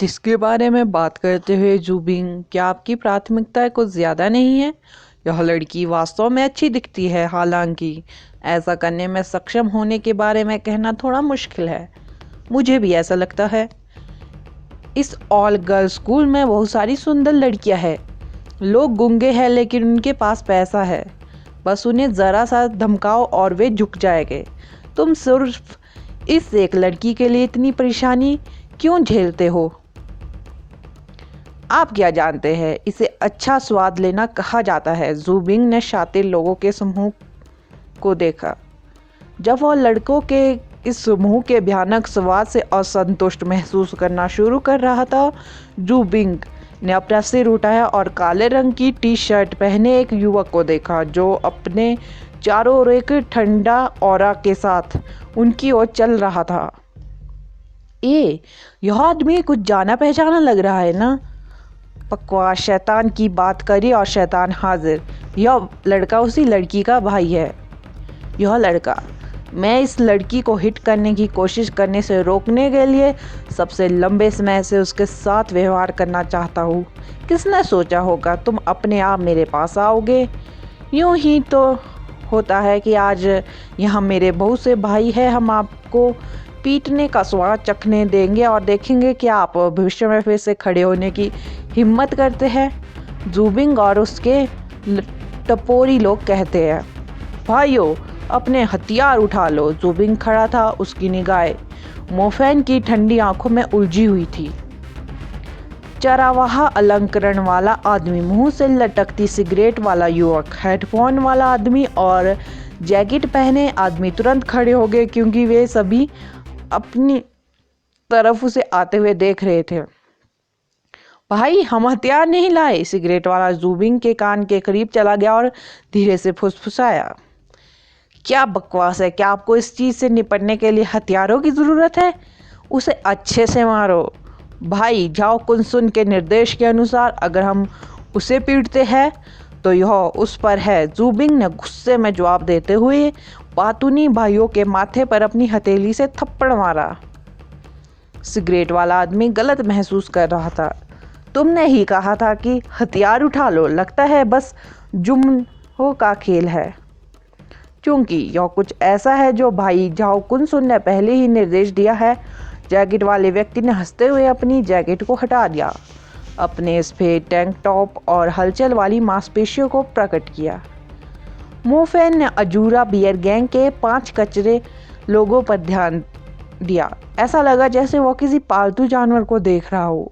जिसके बारे में बात करते हुए जूबिंग, क्या आपकी प्राथमिकता कुछ ज़्यादा नहीं है? यह लड़की वास्तव में अच्छी दिखती है, हालांकि ऐसा करने में सक्षम होने के बारे में कहना थोड़ा मुश्किल है। मुझे भी ऐसा लगता है। इस ऑल गर्ल्स स्कूल में बहुत सारी सुंदर लड़कियां हैं। लोग गूंगे हैं लेकिन उनके पास पैसा है। बस उन्हें ज़रा सा धमकाओ और वे झुक जाएंगे। तुम सिर्फ इस एक लड़की के लिए इतनी परेशानी क्यों झेलते हो? आप क्या जानते हैं, इसे अच्छा स्वाद लेना कहा जाता है। जूबिंग ने शातिर लोगों के समूह को देखा। जब वह लड़कों के इस समूह के भयानक स्वाद से असंतुष्ट महसूस करना शुरू कर रहा था, जूबिंग ने अपना सिर उठाया और काले रंग की टी शर्ट पहने एक युवक को देखा जो अपने चारों ओर एक ठंडा ऑरा के साथ उनकी ओर चल रहा था। यह आदमी कुछ जाना पहचाना लग रहा है ना? बकवास, शैतान की बात करी और शैतान हाजिर। यह लड़का उसी लड़की का भाई है। यह लड़का, मैं इस लड़की को हिट करने की कोशिश करने से रोकने के लिए सबसे लंबे समय से उसके साथ व्यवहार करना चाहता हूँ। किसने सोचा होगा तुम अपने आप मेरे पास आओगे? यूं ही तो होता है कि आज यहाँ मेरे बहुत से भाई हैं। हम आपको पीटने का स्वाद चखने देंगे और देखेंगे कि आप भविष्य में फिर से खड़े होने की हिम्मत करते हैं। जूबिंग और उसके टपोरी लोग कहते हैं। भाइयों, अपने हथियार उठा लो। जूबिंग खड़ा था, उसकी निगाहें मोफेन की ठंडी आंखों में उलझी हुई थी। चरावाहा अलंकरण वाला आदमी, मुंह से लटकती सिगरेट वाला युवक, हेडफोन वाला आदमी और जैकेट पहने आदमी तुरंत खड़े हो गए क्योंकि वे सभी अपनी तरफ उसे आते हुए देख रहे थे। भाई, हम हथियार नहीं लाए। सिगरेट वाला जूबिंग के कान के करीब चला गया और धीरे से फुसफुसाया। क्या बकवास है? क्या आपको इस चीज़ से निपटने के लिए हथियारों की ज़रूरत है? उसे अच्छे से मारो। भाई, जाओ कुनसुन के निर्देश के अनुसार अगर हम उसे पीटते हैं तो यह उस पर है। जूबिंग ने गुस्से में जवाब देते हुए पातूनी भाइयों के माथे पर अपनी हथेली से थप्पड़ मारा। सिगरेट वाला आदमी गलत महसूस कर रहा था। तुमने ही कहा था कि हथियार उठा लो। लगता है बस जुम्मों का खेल है। क्योंकि यह कुछ ऐसा है जो भाई जाओ कुनसुन ने पहले ही निर्देश दिया है। जैकेट वाले व्यक्ति ने हंसते हुए अपनी जैकेट को हटा दिया, अपने सफेद टैंक टॉप और हलचल वाली मांसपेशियों को प्रकट किया। मोफेन ने अजूरा बियर गैंग के 5 कचरे लोगों पर ध्यान दिया। ऐसा लगा जैसे वो किसी पालतू जानवर को देख रहा हो।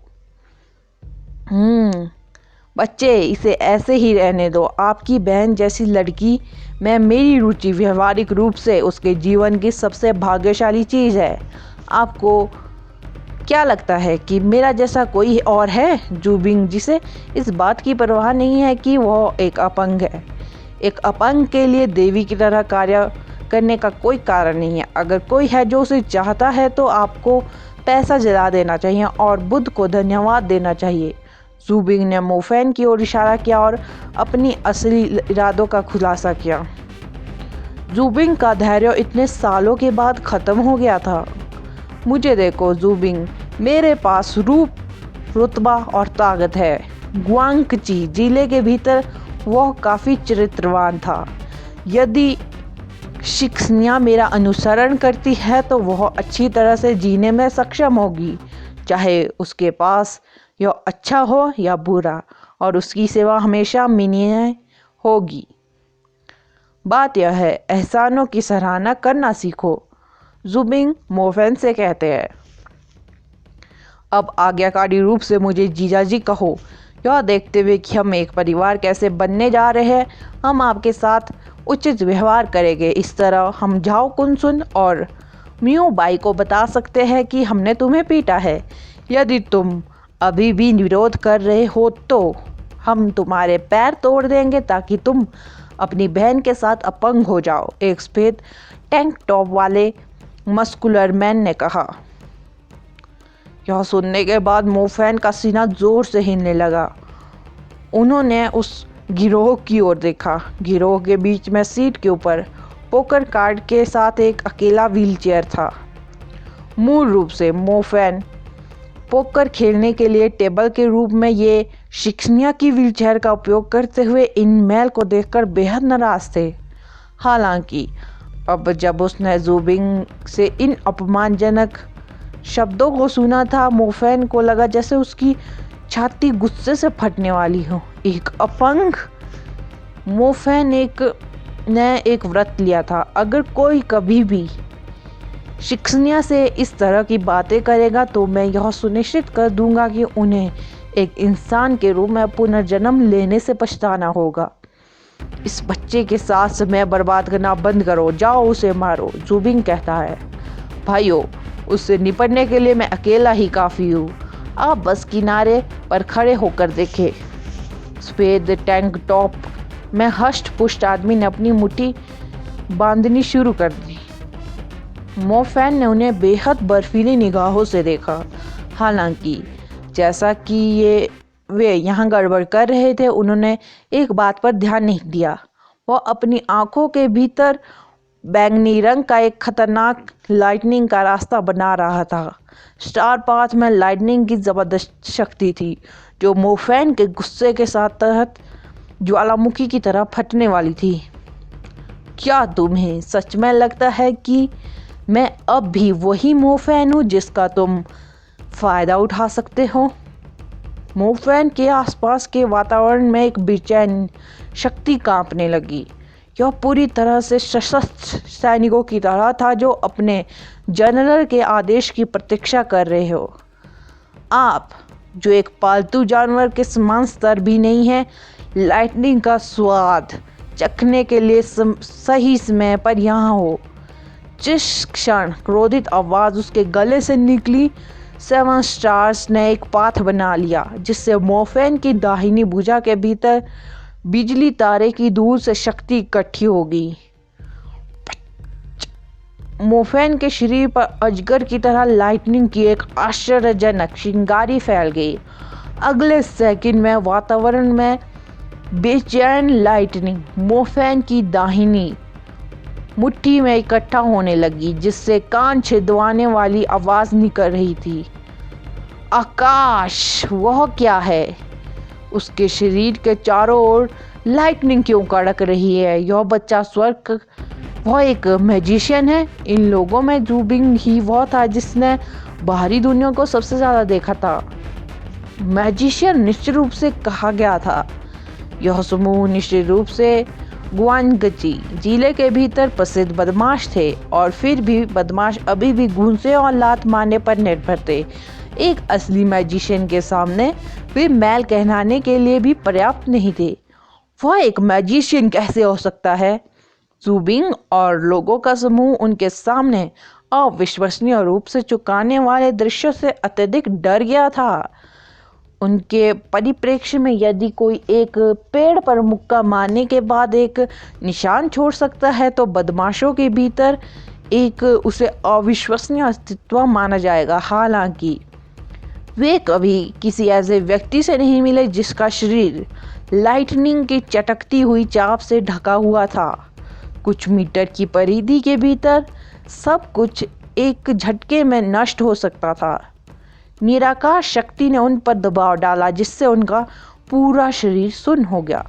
बच्चे, इसे ऐसे ही रहने दो। आपकी बहन जैसी लड़की में मेरी रुचि व्यवहारिक रूप से उसके जीवन की सबसे भाग्यशाली चीज़ है। आपको क्या लगता है कि मेरा जैसा कोई और है? जूबिंग, जिसे इस बात की परवाह नहीं है कि वह एक अपंग है। एक अपंग के लिए देवी की तरह कार्य करने का कोई कारण नहीं है। अगर कोई है जो उसे चाहता है तो आपको पैसा जला देना चाहिए और बुद्ध को धन्यवाद देना चाहिए। जूबिंग ने मोफेन की ओर इशारा किया और अपनी असली इरादों का खुलासा किया। जूबिंग का धैर्य इतने सालों के बाद ख़त्म हो गया था। मुझे देखो जूबिंग, मेरे पास रूप, रुतबा और ताकत है। गुआंगची जिले के भीतर वह काफ़ी चरित्रवान था। यदि शिक्सनिया मेरा अनुसरण करती है तो वह अच्छी तरह से जीने में सक्षम होगी, चाहे उसके पास यह अच्छा हो या बुरा, और उसकी सेवा हमेशा मिनीय होगी। बात यह है, एहसानों की सराहना करना सीखो। जूबिंग मोफेन से कहते हैं। अब आज्ञाकारी रूप से मुझे जीजाजी कहो। यह देखते हुए कि हम एक परिवार कैसे बनने जा रहे हैं, हम आपके साथ उचित व्यवहार करेंगे। इस तरह हम जाओ कुनसुन और म्यू बाई को बता सकते हैं कि हमने तुम्हें पीटा है। यदि तुम अभी भी विरोध कर रहे हो तो हम तुम्हारे पैर तोड़ देंगे ताकि तुम अपनी बहन के साथ अपंग हो जाओ, एक सफेद टैंक टॉप वाले मस्कुलर मैन ने कहा। यह सुनने के बाद मोफेन का सीना जोर से हिलने लगा। उन्होंने उस गिरोह की ओर देखा। गिरोह के बीच में सीट के ऊपर पोकर कार्ड के साथ एक अकेला व्हीलचेयर था। मूल रूप से मोफेन पोकर खेलने के लिए टेबल के रूप में ये शिक्सनिया की व्हीलचेयर का उपयोग करते हुए इन मेल को देखकर बेहद नाराज थे। हालांकि अब जब उसने ज़ुबिंग से इन अपमानजनक शब्दों को सुना था, मोफेन को लगा जैसे उसकी छाती गुस्से से फटने वाली हो। एक अपंग मोफेन ने एक व्रत लिया था, अगर कोई कभी भी शिक्सनिया से इस तरह की बातें करेगा तो मैं यह सुनिश्चित कर दूंगा कि उन्हें एक इंसान के रूप में पुनर्जन्म लेने से पछताना होगा। इस बच्चे के साथ समय बर्बाद करना बंद करो, जाओ उसे मारो। ज़ुबिंग कहता है, भाइयों, उससे निपटने के लिए मैं अकेला ही काफ़ी हूँ। आप बस किनारे पर खड़े होकर देखें। सफ़ेद टैंक टॉप में हष्ट पुष्ट आदमी ने अपनी मुट्ठी बांधनी शुरू कर दी। मोफेन ने उन्हें बेहद बर्फीली निगाहों से देखा। हालांकि जैसा कि वे यहाँ गड़बड़ कर रहे थे, उन्होंने एक बात पर ध्यान नहीं दिया। वह अपनी आंखों के भीतर बैंगनी रंग का एक खतरनाक लाइटनिंग का रास्ता बना रहा था। स्टार पाथ में लाइटनिंग की ज़बरदस्त शक्ति थी जो मोफेन के गुस्से के साथ तहत ज्वालामुखी की तरह फटने वाली थी। क्या तुम्हें सच में लगता है कि मैं अब भी वही मोफेन हूँ जिसका तुम फ़ायदा उठा सकते हो? मोफेन के आसपास के वातावरण में एक बेचैन शक्ति कांपने लगी। यह पूरी तरह से सशस्त्र सैनिकों की तरह था जो अपने जनरल के आदेश की प्रतीक्षा कर रहे हो। आप जो एक पालतू जानवर के समान स्तर भी नहीं है, लाइटनिंग का स्वाद चखने के लिए सही समय पर यहाँ हो। जिस क्षण क्रोधित आवाज़ उसके गले से निकली, 7 स्टार्स ने एक पाथ बना लिया जिससे मोफेन की दाहिनी भुजा के भीतर बिजली तारे की दूर से शक्ति इकट्ठी हो गई। मोफेन के शरीर पर अजगर की तरह लाइटनिंग की एक आश्चर्यजनक चिंगारी फैल गई। अगले सेकंड में वातावरण में बेचैन लाइटनिंग मोफेन की दाहिनी मुट्ठी में इकट्ठा होने लगी, जिससे कान छिदवाने वाली आवाज़ निकल रही थी। आकाश, वह क्या है? उसके शरीर के चारों ओर लाइटनिंग क्यों कड़क रही है? यह बच्चा स्वर्ग, वह एक मैजिशियन है। इन लोगों में ज़ुबिंग ही वह था जिसने बाहरी दुनिया को सबसे ज़्यादा देखा था। मैजिशियन निश्चित रूप से कहा गया था। यह समूह निश्चित रूप से गुआनगची जिले के भीतर प्रसिद्ध बदमाश थे, और फिर भी बदमाश अभी भी घूंसे और लात मारने पर निर्भर थे। एक असली मैजिशियन के सामने वे मैल कहलाने के लिए भी पर्याप्त नहीं थे। वह एक मैजिशियन कैसे हो सकता है? ज़ुबिंग और लोगों का समूह उनके सामने अविश्वसनीय रूप से चौंकाने वाले दृश्यों से अत्यधिक डर गया था। उनके परिप्रेक्ष्य में यदि कोई एक पेड़ पर मुक्का मारने के बाद एक निशान छोड़ सकता है, तो बदमाशों के भीतर एक उसे अविश्वसनीय अस्तित्व माना जाएगा। हालांकि वे कभी किसी ऐसे व्यक्ति से नहीं मिले जिसका शरीर लाइटनिंग की चटकती हुई चाप से ढका हुआ था। कुछ मीटर की परिधि के भीतर सब कुछ एक झटके में नष्ट हो सकता था। निराकाश शक्ति ने उन पर दबाव डाला जिससे उनका पूरा शरीर सुन्न हो गया।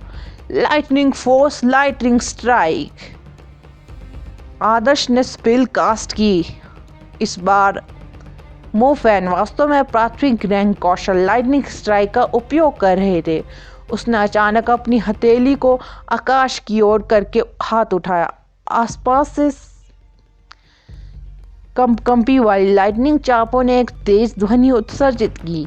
Lightning force, lightning strike. Adarsh ने स्पेल कास्ट की। इस बार मोफेन वास्तव में प्राथमिक रैंक कौशल लाइटनिंग स्ट्राइक का उपयोग कर रहे थे। उसने अचानक अपनी हथेली को आकाश की ओर करके हाथ उठाया। आसपास से कंपी वाली लाइटनिंग चापों ने एक तेज ध्वनि उत्सर्जित की।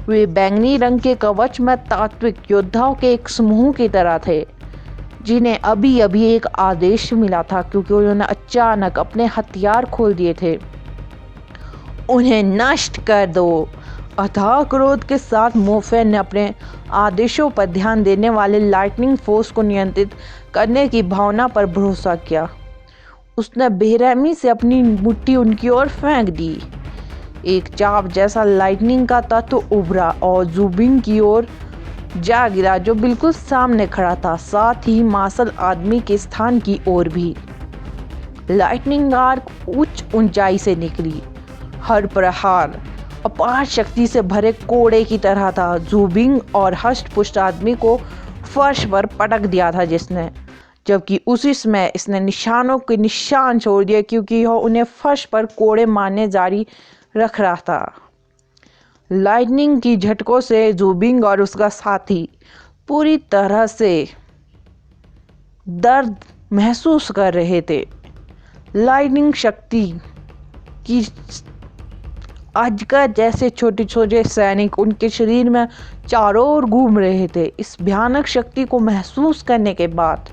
वे बैंगनी रंग के कवच में तात्विक योद्धाओं के एक समूह की तरह थे, जिन्हें अभी अभी एक आदेश मिला था क्योंकि उन्होंने अचानक अपने हथियार खोल दिए थे। उन्हें नष्ट कर दो। अथाह क्रोध के साथ मोफेन ने अपने आदेशों पर ध्यान देने वाले लाइटनिंग फोर्स को नियंत्रित करने की भावना पर भरोसा किया। उसने बेरहमी से अपनी मुट्ठी उनकी ओर फेंक दी। एक चाप जैसा लाइटनिंग का तत्व उभरा और ज़ुबिंग की ओर जा गिरा, जो बिल्कुल सामने खड़ा था, साथ ही मार्शल आदमी के स्थान की ओर भी। लाइटनिंग आर्क उच्च ऊंचाई से निकली। हर प्रहार अपार शक्ति से भरे कोड़े की तरह था। ज़ुबिंग और हष्ट पुष्ट आदमी को फर्श पर पटक दिया था जिसने, जबकि उसी समय इसने निशानों के निशान छोड़ दिए क्योंकि यह उन्हें फर्श पर कोड़े मारने जारी रख रहा था। लाइटनिंग की झटकों से ज़ुबिंग और उसका साथी पूरी तरह से दर्द महसूस कर रहे थे। लाइटनिंग शक्ति की अजगर जैसे छोटे छोटे सैनिक उनके शरीर में चारों ओर घूम रहे थे। इस भयानक शक्ति को महसूस करने के बाद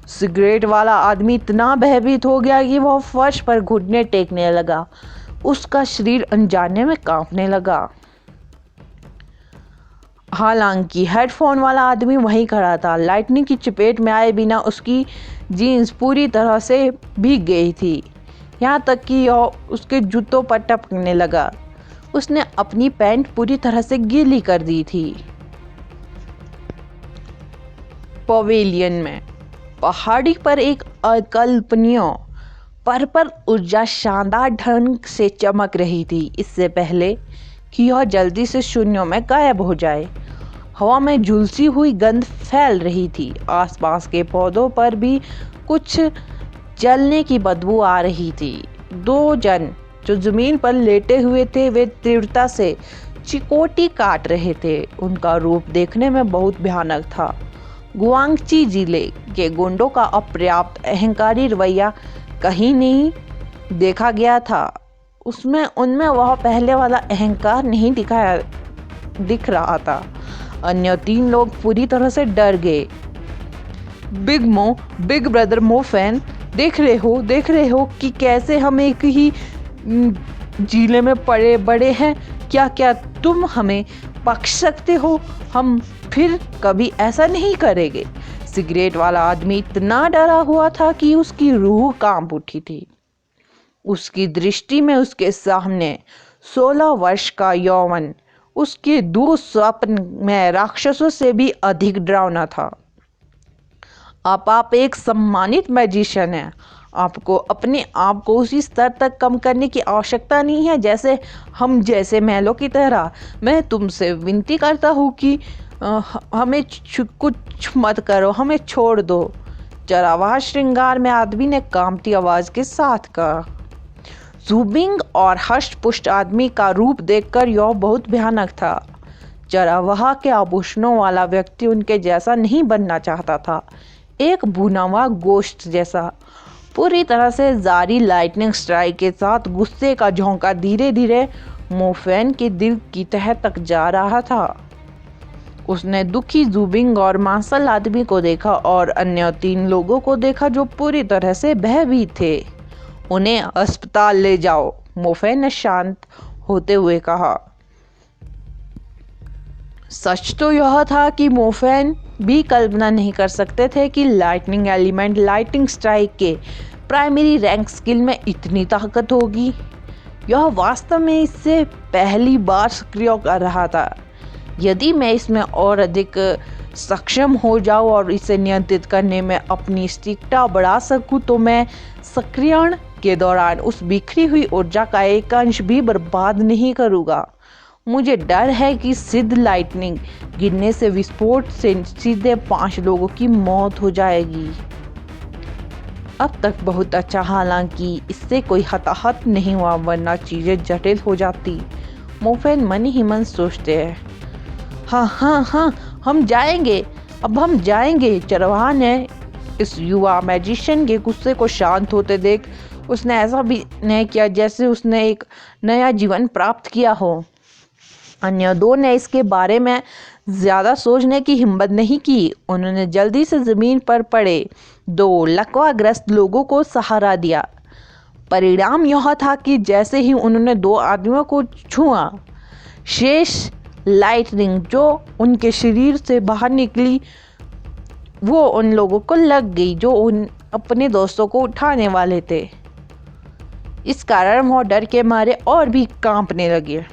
सिगरेट वाला आदमी इतना भयभीत हो गया कि वह फर्श पर घुटने टेकने लगा। उसका शरीर अनजाने में कांपने लगा। हालांकि हेडफोन वाला आदमी वहीं खड़ा था। लाइटनिंग की चपेट में आए बिना उसकी जीन्स पूरी तरह से भीग गई थी, यहाँ तक कि यह उसके जूतों पर टपकने लगा। उसने अपनी पैंट पूरी तरह से गीली कर दी थी। पवेलियन में पहाड़ी पर एक अकल्पनीय पर्पल ऊर्जा शानदार ढंग से चमक रही थी, इससे पहले कि यह जल्दी से शून्यों में गायब हो जाए। हवा में झुलसी हुई गंध फैल रही थी। आसपास के पौधों पर भी कुछ जलने की बदबू आ रही थी। दो जन जो जमीन पर लेटे हुए थे वे तीव्रता से चिकोटी काट रहे थे। उनका रूप देखने में बहुत भयानक था। गुआंगची जिले के गुंडों का अपर्याप्त अहंकारी रवैया कहीं नहीं देखा गया था। उनमें वह पहले वाला अहंकार नहीं दिख रहा था। अन्य तीन लोग पूरी तरह से डर गए। बिग ब्रदर मो फैन, देख रहे हो कि कैसे हम एक ही जिले में पड़े बड़े हैं। क्या तुम हमें बख्श सकते हो? हम फिर कभी ऐसा नहीं करेंगे। सिगरेट वाला आदमी इतना डरा हुआ था कि उसकी रूह कांप उठी थी। उसकी दृष्टि में उसके सामने 16 वर्ष का यौवन उसके दुःस्वप्न में राक्षसों से भी अधिक डरावना था। आप एक सम्मानित मैजिशियन हैं। आपको अपने आप को उसी स्तर तक कम करने की आवश्यकता नहीं है जैसे हम जैसे महलों की तरह। मैं तुमसे विनती करता हूँ कि हमें कुछ मत करो, हमें छोड़ दो। चरावाह श्रृंगार में आदमी ने कांपती आवाज के साथ कहा। ज़ुबिंग और हष्ट पुष्ट आदमी का रूप देखकर यह बहुत भयानक था। चरावाह के आभूषणों वाला व्यक्ति उनके जैसा नहीं बनना चाहता था, एक भुना हुआ गोश्त जैसा। पूरी तरह से जारी लाइटनिंग स्ट्राइक के साथ गुस्से का झोंका धीरे धीरे मोफेन के दिल की तह तक जा रहा था। उसने दुखी ज़ुबिंग और मांसल आदमी को देखा और अन्य 3 लोगों को देखा जो पूरी तरह से भयभीत थे। उन्हें अस्पताल ले जाओ, मोफेन ने शांत होते हुए कहा। सच तो यह था कि मोफेन भी कल्पना नहीं कर सकते थे कि लाइटनिंग एलिमेंट लाइटिंग स्ट्राइक के प्राइमरी रैंक स्किल में इतनी ताकत होगी। यह वास्तव में इससे पहली बार सक्रिय कर रहा था। यदि मैं इसमें और अधिक सक्षम हो जाऊं और इसे नियंत्रित करने में अपनी सटीकता बढ़ा सकूं तो मैं सक्रियण के दौरान उस बिखरी हुई ऊर्जा का एक अंश भी बर्बाद नहीं करूंगा। मुझे डर है कि सिद्ध लाइटनिंग गिरने से विस्फोट से सीधे 5 लोगों की मौत हो जाएगी। अब तक बहुत अच्छा, हालांकि इससे कोई हताहत नहीं हुआ वरना चीजें जटिल हो जाती। मोफेन मन ही मन सोचते हैं। हाँ, हम जाएंगे, अब हम जाएंगे। चरवाहा ने इस युवा मैजिशियन के गुस्से को शांत होते देख उसने ऐसा भी नहीं किया जैसे उसने एक नया जीवन प्राप्त किया हो। अन्य 2 ने इसके बारे में ज़्यादा सोचने की हिम्मत नहीं की। उन्होंने जल्दी से ज़मीन पर पड़े 2 लकवाग्रस्त लोगों को सहारा दिया। परिणाम यह था कि जैसे ही उन्होंने 2 आदमियों को छुआ, शेष लाइटनिंग जो उनके शरीर से बाहर निकली वो उन लोगों को लग गई जो अपने दोस्तों को उठाने वाले थे। इस कारण वो डर के मारे और भी कांपने लगे।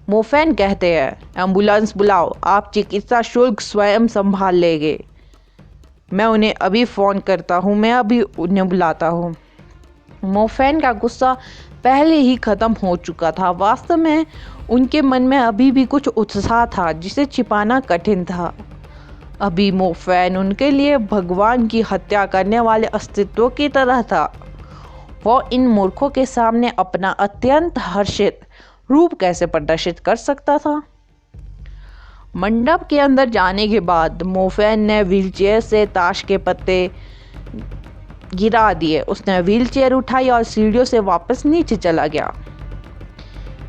मोफेन कहते हैं, एम्बुलेंस बुलाओ, आप चिकित्सा शुल्क स्वयं संभाल लेंगे। मैं उन्हें अभी फ़ोन करता हूँ, मैं अभी उन्हें बुलाता हूँ। मोफेन का गुस्सा पहले ही खत्म हो चुका था। वास्तव में उनके मन में अभी भी कुछ उत्साह था जिसे छिपाना कठिन था। अभी मोफैन उनके लिए भगवान की हत्या करने वाले अस्तित्व की तरह था। वो इन मूर्खों के सामने अपना अत्यंत हर्षित रूप कैसे प्रदर्शित कर सकता था। मंडप के अंदर जाने के बाद मोफैन ने व्हीलचेयर से ताश के पत्ते गिरा दिए। उसने व्हीलचेयर उठाई और सीढ़ियों से वापस नीचे चला गया।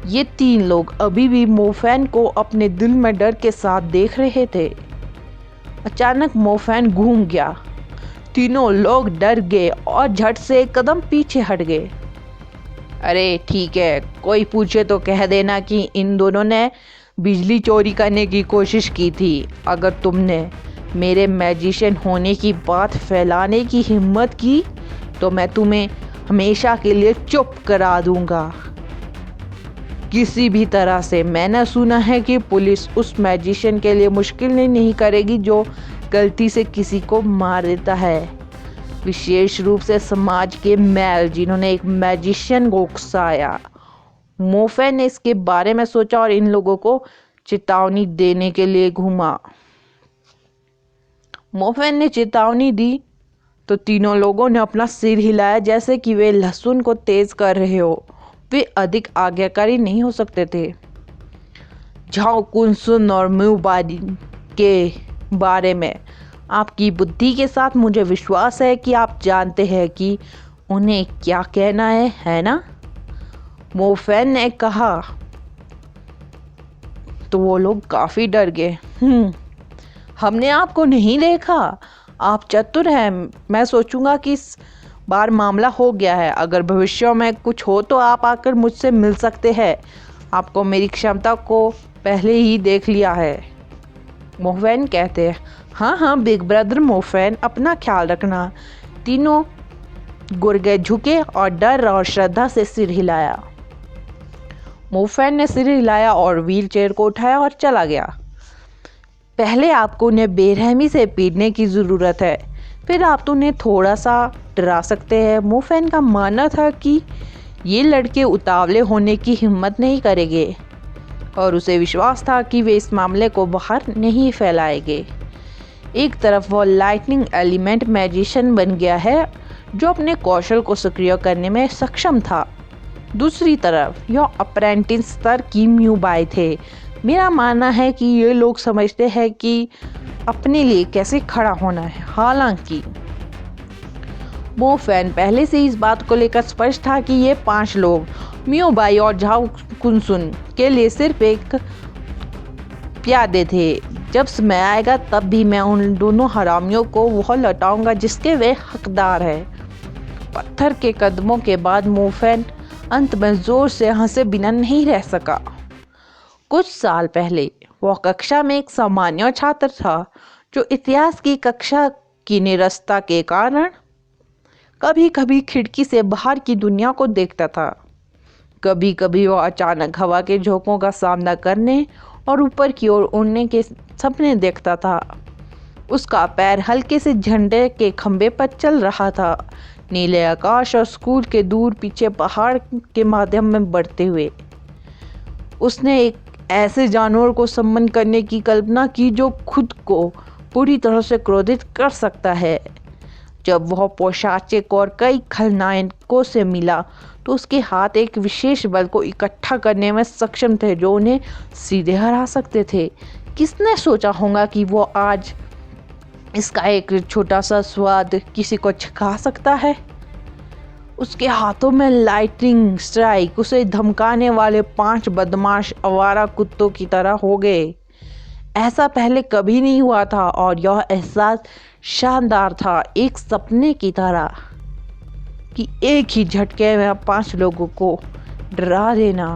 ये तीन लोग अभी भी मोफैन को अपने दिल में डर के साथ देख रहे थे। अचानक मोफैन घूम गया। तीनों लोग डर गए और झट से एक कदम पीछे हट गए। अरे ठीक है, कोई पूछे तो कह देना कि इन दोनों ने बिजली चोरी करने की कोशिश की थी। अगर तुमने मेरे मैजिशियन होने की बात फैलाने की हिम्मत की तो मैं तुम्हें हमेशा के लिए चुप करा दूंगा। किसी भी तरह से। मैंने सुना है कि पुलिस उस मैजिशियन के लिए मुश्किल नहीं करेगी जो गलती से किसी को मार देता है, विशेष रूप से समाज के मैल जिन्होंने एक मैजिशियन को उकसाया। मोफैन ने इसके बारे में सोचा और इन लोगों को चेतावनी देने के लिए घूमा। मोफैन ने चेतावनी दी तो तीनों लोगों ने अपना सिर हिलाया जैसे कि वे लहसुन को तेज कर रहे हो। वे अधिक आज्ञाकारी नहीं हो सकते थे। झाओ कुनसुन और म्यूबाई के बारे में आपकी बुद्धि के साथ मुझे विश्वास है कि आप जानते हैं कि उन्हें क्या कहना है ना? मोफैन ने कहा। तो वो लोग काफ़ी डर गए। हमने आपको नहीं देखा। आप चतुर हैं। मैं सोचूंगा कि इस बार मामला हो गया है। अगर भविष्य में कुछ हो तो आप आकर मुझसे मिल सकते हैं। आपको मेरी क्षमता को पहले ही देख लिया है। मोफैन कहते हैं, हाँ बिग ब्रदर मोफैन, अपना ख्याल रखना। तीनों गुर्गे झुके और डर और श्रद्धा से सिर हिलाया। मोफैन ने सिर हिलाया और व्हील चेयर को उठाया और चला गया। पहले आपको उन्हें बेरहमी से पीटने की ज़रूरत है, फिर आप तो उन्हें थोड़ा सा डरा सकते हैं। मोफैन का मानना था कि ये लड़के उतावले होने की हिम्मत नहीं करेंगे और उसे विश्वास था कि वे इस मामले को बाहर नहीं फैलाएंगे। एक तरफ वो लाइटनिंग एलिमेंट मैजिशियन बन गया है जो अपने कौशल को सक्रिय करने में सक्षम था। दूसरी तरफ यह अप्रेंटिस स्तर की म्यूबाई थे। मेरा मानना है कि ये लोग समझते हैं कि अपने लिए कैसे खड़ा होना है। हालांकि मोफैन पहले से इस बात को लेकर स्पष्ट था कि ये 5 लोग म्यूबाई और झाओ कुनसुन के लिए सिर्फ एक प्यादे थे। जब समय आएगा तब भी मैं उन दोनों हरामियों को वह लौटाऊंगा जिसके वे हकदार हैं। पत्थर के कदमों के बाद मोफैन अंत में जोर से हंसे बिना नहीं रह सका। कुछ साल पहले वह कक्षा में एक सामान्य छात्र था जो इतिहास की कक्षा की निरस्ता के कारण कभी कभी खिड़की से बाहर की दुनिया को देखता था। कभी कभी वह अचानक हवा के झोंकों का सामना करने और ऊपर की ओर उड़ने के सपने देखता था। उसका पैर हल्के से झंडे के खंभे पर चल रहा था, नीले आकाश और स्कूल के दूर पीछे पहाड़ के माध्यम में बढ़ते हुए। उसने एक ऐसे जानवर को सम्मन करने की कल्पना की जो खुद को पूरी तरह से क्रोधित कर सकता है। जब वह पोशाचक और कई खलनायकों से मिला तो उसके हाथ एक विशेष बल को इकट्ठा करने में सक्षम थे जो उन्हें सीधे हरा सकते थे। किसने सोचा होगा कि वो आज इसका एक छोटा सा स्वाद किसी को चखा सकता है। उसके हाथों में लाइटनिंग स्ट्राइक उसे धमकाने वाले 5 बदमाश आवारा कुत्तों की तरह हो गए। ऐसा पहले कभी नहीं हुआ था और यह एहसास शानदार था, एक सपने की तरह कि एक ही झटके में 5 लोगों को डरा देना।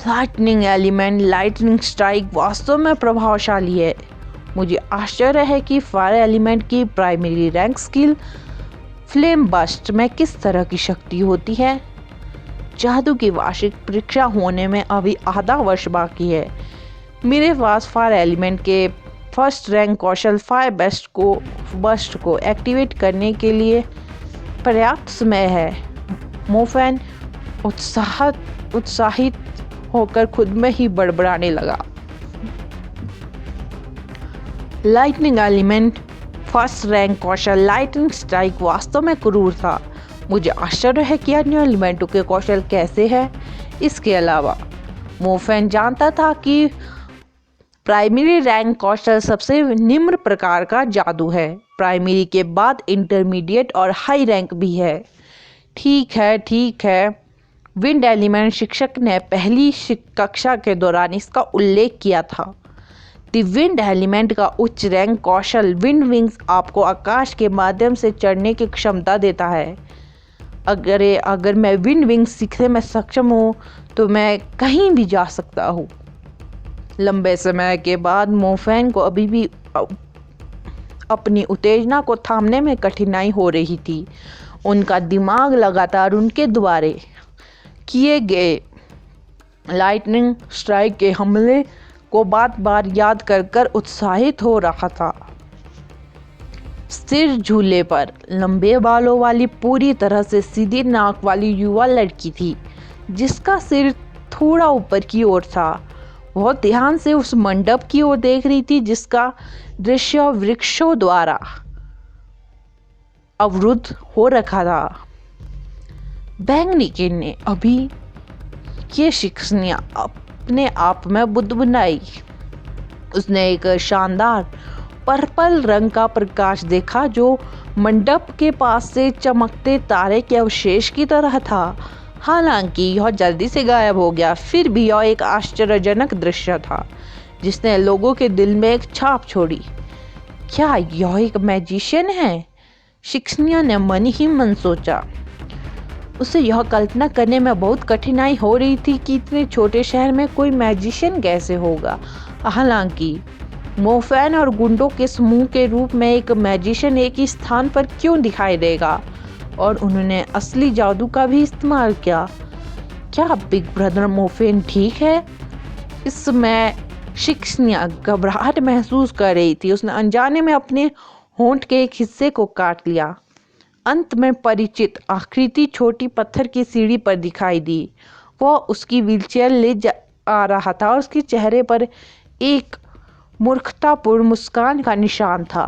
लाइटनिंग स्ट्राइक वास्तव में प्रभावशाली है। मुझे आश्चर्य है कि फायर एलिमेंट की primary rank skill flame burst में किस तरह की शक्ति होती है। जादू की वार्षिक परीक्षा होने में अभी आधा वर्ष बाकी है। मेरे पास फायर एलिमेंट के फर्स्ट रैंक कौशल फायर बस्ट को एक्टिवेट करने के लिए पर्याप्त समय है। मोफैन उत्साहित होकर खुद में ही बड़बड़ाने लगा। लाइटनिंग एलिमेंट फर्स्ट रैंक कौशल लाइटनिंग स्ट्राइक वास्तव में क्रूर था। मुझे आश्चर्य है कि अन्य एलिमेंटों के कौशल कैसे हैं। इसके अलावा मोफेन जानता था कि प्राइमरी रैंक कौशल सबसे निम्न प्रकार का जादू है। प्राइमरी के बाद इंटरमीडिएट और हाई रैंक भी है। ठीक है। विंड एलिमेंट शिक्षक ने पहली कक्षा के दौरान इसका उल्लेख किया था। द विंड एलिमेंट का उच्च रैंक कौशल विंड विंग्स आपको आकाश के माध्यम से चढ़ने की क्षमता देता है। अगर मैं विंड विंग्स सीखने में सक्षम हूँ तो मैं कहीं भी जा सकता हूँ। लंबे समय के बाद मोफेन को अभी भी अपनी उत्तेजना को थामने में कठिनाई हो रही थी। उनका दिमाग लगातार उनके द्वारा किए गए लाइटनिंग स्ट्राइक के हमले को बार-बार याद कर उत्साहित हो रहा था। सिर झूले पर लंबे बालों वाली पूरी तरह से सीधी नाक वाली युवा लड़की थी, जिसका सिर थोड़ा ऊपर की ओर था। वह ध्यान से उस मंडप की ओर देख रही थी जिसका दृश्य वृक्षों द्वारा अवरुद्ध हो रखा था। बैंगनी किरणें अभी ये शिक्षणियाँ अपने आप में बुदबुदाई। उसने एक शानदार पर्पल रंग का प्रकाश देखा जो मंडप के पास से चमकते तारे के अवशेष की तरह था। हालांकि यह जल्दी से गायब हो गया, फिर भी यह एक आश्चर्यजनक दृश्य था जिसने लोगों के दिल में एक छाप छोड़ी। क्या यह एक मैजिशियन है? शिक्षणिया ने मन ही मन सोचा। उसे यह कल्पना करने में बहुत कठिनाई हो रही थी कि इतने छोटे शहर में कोई मैजिशियन कैसे होगा। हालांकि मोफेन और गुंडों के समूह के रूप में एक मैजिशियन एक ही स्थान पर क्यों दिखाई देगा, और उन्होंने असली जादू का भी इस्तेमाल किया। क्या बिग ब्रदर मोफेन ठीक है? इस समय शिक्षणिया घबराहट महसूस कर रही थी। उसने अनजाने में अपने होंठ के एक हिस्से को काट लिया। अंत में परिचित आकृति छोटी पत्थर की सीढ़ी पर दिखाई दी। वह उसकी व्हीलचेयर ले आ रहा था और उसके चेहरे पर एक मूर्खतापूर्ण मुस्कान का निशान था।